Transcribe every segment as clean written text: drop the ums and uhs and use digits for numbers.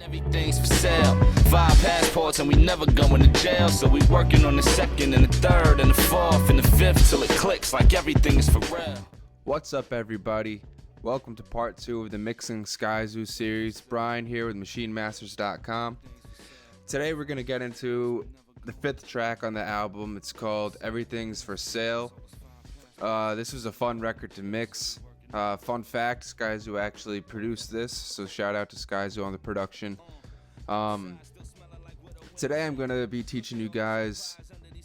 Everything's for sale. 5 passports and we never going to jail. So we working on the second and the third and the fourth and the fifth till it clicks like everything is for real. What's up, everybody? Welcome to part 2 of the Mixing Skyzoo series. Brian here with MachineMasters.com. Today we're going to get into the 5th track on the album. It's called Everything's for Sale. This was a fun record to mix. Fun fact, Skyzoo actually produced this, so shout out to Skyzoo on the production. Today I'm going to be teaching you guys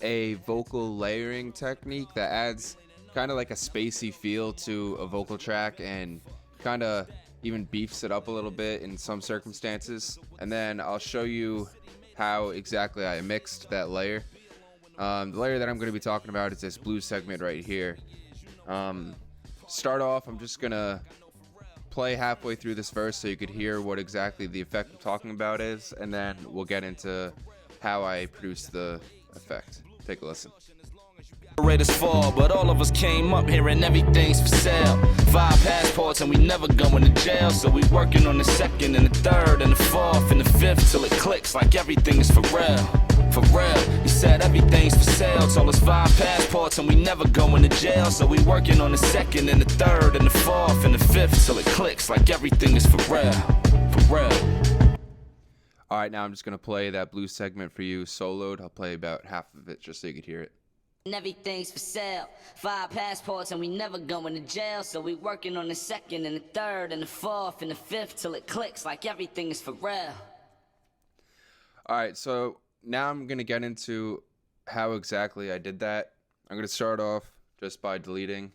a vocal layering technique that adds kind of like a spacey feel to a vocal track and kind of even beefs it up a little bit in some circumstances. And then I'll show you how exactly I mixed that layer. The layer that I'm going to be talking about is this blue segment right here. Start off, I'm just gonna play halfway through this verse so you could hear what exactly the effect I'm talking about is, and then we'll get into how I produced the effect. Take a listen. Raiders fall, but all of us came up here and everything's for sale. 5 passports and we never going to jail. So we working on the second and the third and the fourth and the fifth till it clicks like everything is for real. For real, he said everything's for sale. Told us 5 passports and we never going to jail. So we working on the second and the third and the fourth and the fifth till it clicks like everything is for real. For real. Alright, now I'm just gonna play that blue segment for you soloed. I'll play about half of it just so you could hear it. Everything's for sale. 5 passports and we never going to jail. So we working on the second and the third and the fourth and the fifth till it clicks like everything is for real. Alright, so now I'm going to get into how exactly I did that. I'm going to start off just by deleting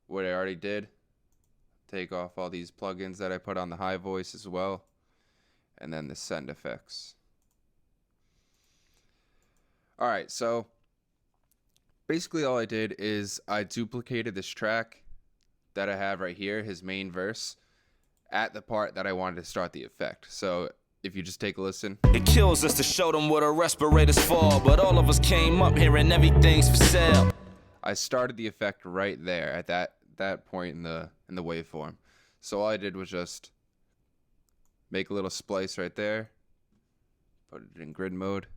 what I already did. Take off all these plugins that I put on the high voice as well. And then the send effects. Alright, so basically all I did is I duplicated this track that I have right here, his main verse, at the part that I wanted to start the effect. So if you just take a listen. It kills us to show them what our respirators for, but all of us came up here and everything's for sale. I started the effect right there at that point in the waveform. So all I did was just make a little splice right there, put it in grid mode.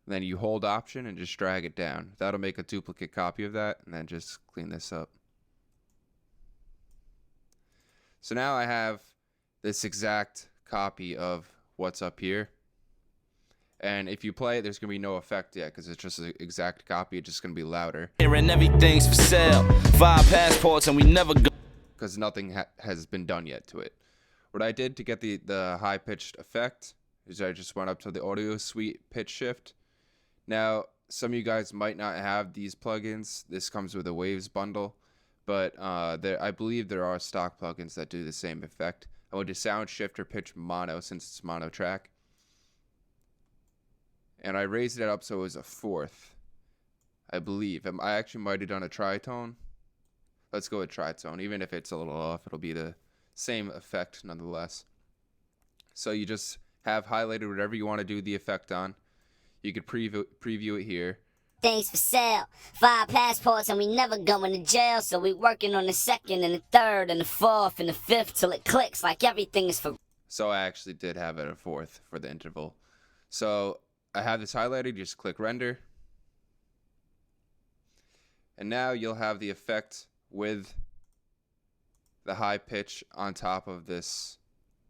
Then you hold Option and just drag it down. That'll make a duplicate copy of that, and then just clean this up. So now I have this exact copy of what's up here. And if you play it, there's going to be no effect yet because it's just an exact copy. It's just going to be louder. Here and everything's for sale. 5 passports and we never go. Because nothing has been done yet to it. What I did to get the high-pitched effect is I just went up to the Audio Suite pitch shift. Now, some of you guys might not have these plugins. This comes with a Waves bundle. But I believe there are stock plugins that do the same effect. I went to Sound Shift or Pitch Mono since it's mono track. And I raised it up so it was a 4th, I believe. I actually might have done a tritone. Let's go with tritone. Even if it's a little off, it'll be the same effect nonetheless. So you just have highlighted whatever you want to do the effect on. You could preview it here. Things for sale. 5 passports and we never going to jail. So we working on the second and the third and the fourth and the fifth till it clicks like everything is for. So I actually did have it a 4th for the interval. So I have this highlighted. Just click render. And now you'll have the effect with the high pitch on top of this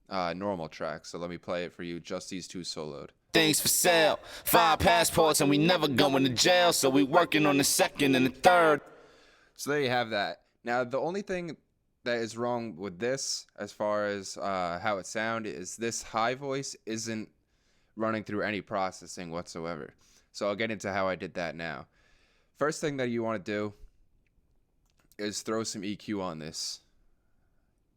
normal track. So let me play it for you. Just these two soloed. Things for sale. 5 passports and we never going to jail. So we working on the second and the third. So there you have that. Now the only thing that is wrong with this as far as how it sounds is this high voice isn't running through any processing whatsoever. So I'll get into how I did that now. First thing that you want to do is throw some EQ on this.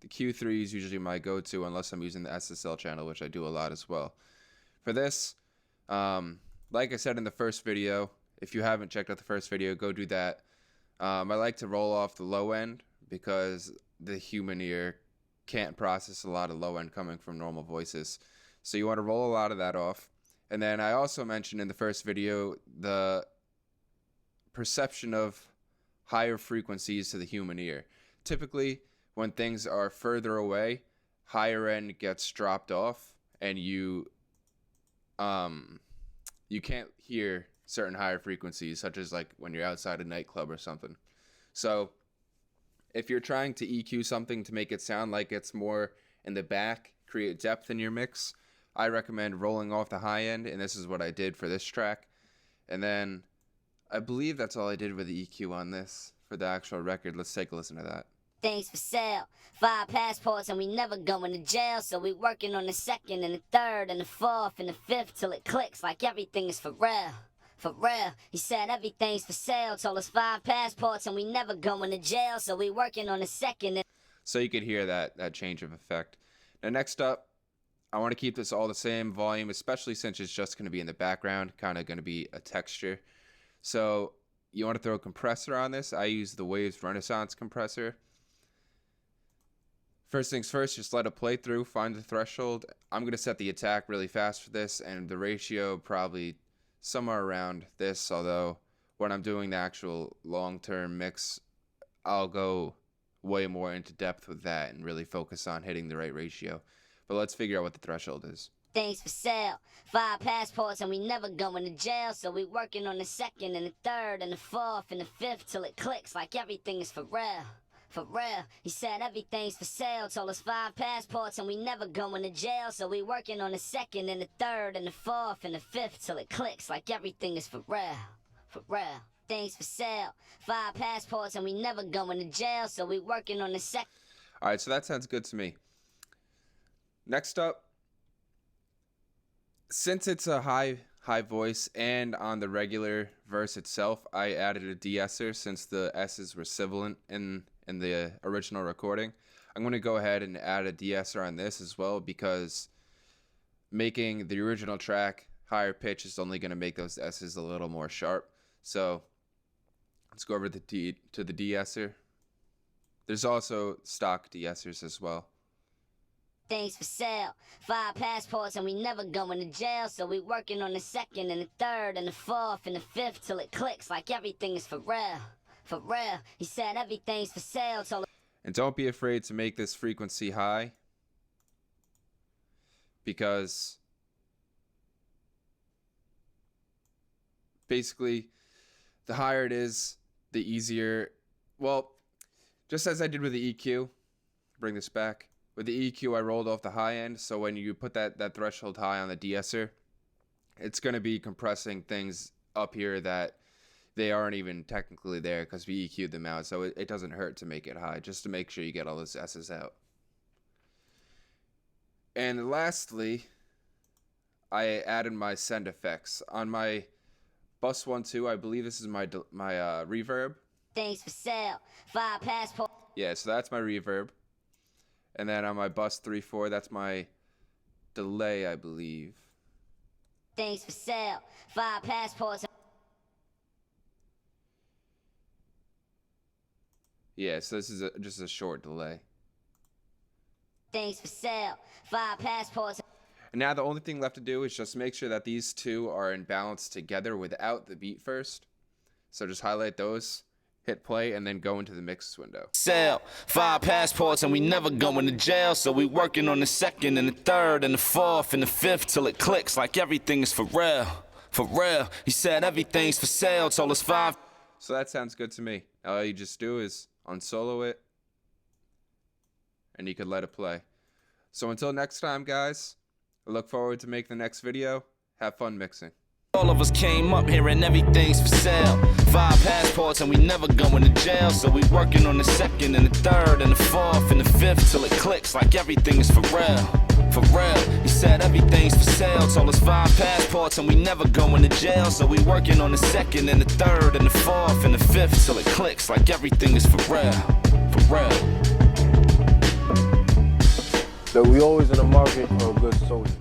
The Q3 is usually my go-to unless I'm using the SSL channel, which I do a lot as well. For this, like I said in the first video, if you haven't checked out the first video, go do that. I like to roll off the low end because the human ear can't process a lot of low end coming from normal voices. So you want to roll a lot of that off. And then I also mentioned in the first video the perception of higher frequencies to the human ear. Typically, when things are further away, higher end gets dropped off and you can't hear certain higher frequencies, such as like when you're outside a nightclub or something. So if you're trying to EQ something to make it sound like it's more in the back, create depth in your mix, I recommend rolling off the high end, and this is what I did for this track. And then I believe that's all I did with the EQ on this for the actual record. Let's take a listen to that. Things for sale, 5 passports and we never going to jail. So we working on the 2nd and the 3rd and the 4th and the 5th till it clicks like everything is for real. For real, he said everything's for sale. Told us 5 passports and we never going to jail. So we working on the 2nd. So you could hear that change of effect. Now next up, I want to keep this all the same volume, especially since it's just going to be in the background, kind of going to be a texture. So you want to throw a compressor on this. I use the Waves Renaissance compressor. First things first, just let it play through, find the threshold. I'm going to set the attack really fast for this, and the ratio probably somewhere around this, although when I'm doing the actual long-term mix, I'll go way more into depth with that and really focus on hitting the right ratio. But let's figure out what the threshold is. Things for sale, 5 passports and we never going to jail. So we working on the 2nd and the 3rd and the 4th and the 5th till it clicks like everything is for real. For real, he said everything's for sale. Told us 5 passports and we never going to jail. So we working on the 2nd and the 3rd and the 4th and the 5th till it clicks like everything is for real. For real, things for sale, 5 passports and we never going to jail. So we working on the 2nd. All right, so that sounds good to me. Next up, since it's a high voice and on the regular verse itself, I added a de-esser since the S's were sibilant in the original recording. I'm going to go ahead and add a de-esser on this as well, because making the original track higher pitch is only going to make those S's a little more sharp. So let's go over to the de-esser. There's also stock de-essers as well. Things for sale, 5 passports and we never going to jail. So we working on the 2nd and the 3rd and the 4th and the 5th till it clicks like everything is for real. For real, he said everything's for sale. And don't be afraid to make this frequency high, because basically the higher it is, the easier. Well, just as I did with the EQ, bring this back. With the EQ, I rolled off the high end, so when you put that threshold high on the de-esser, it's going to be compressing things up here that they aren't even technically there because we EQ'd them out, so it doesn't hurt to make it high, just to make sure you get all those S's out. And lastly, I added my send effects. On my bus 1-2, I believe this is my reverb. Things for sale, 5 passports. Yeah, so that's my reverb. And then on my bus 3-4, that's my delay, I believe. Things for sale, 5 passports. Yeah, so this is just a short delay. Things for sale, 5 passports. And now the only thing left to do is just make sure that these two are in balance together without the beat first. So just highlight those, hit play, and then go into the mix window. Sell 5 passports and we never going to jail. So we working on the 2nd and the 3rd and the 4th and the 5th till it clicks like everything is for real. For real, he said everything's for sale. Told us 5. So that sounds good to me. All you just do is unsolo it, and you can let it play. So until next time, guys, I look forward to make the next video. Have fun mixing. All of us came up here and everything's for sale. 5 passports and we never going to jail. So we working on the 2nd and the 3rd and the 4th and the 5th till it clicks like everything is for real. For real, he said everything's for sale. Told us 5 passports and we never going to jail. So we working on the 2nd and the 3rd and the 4th and the 5th till it clicks like everything is for real. For real. So we always in the market for a good soldier.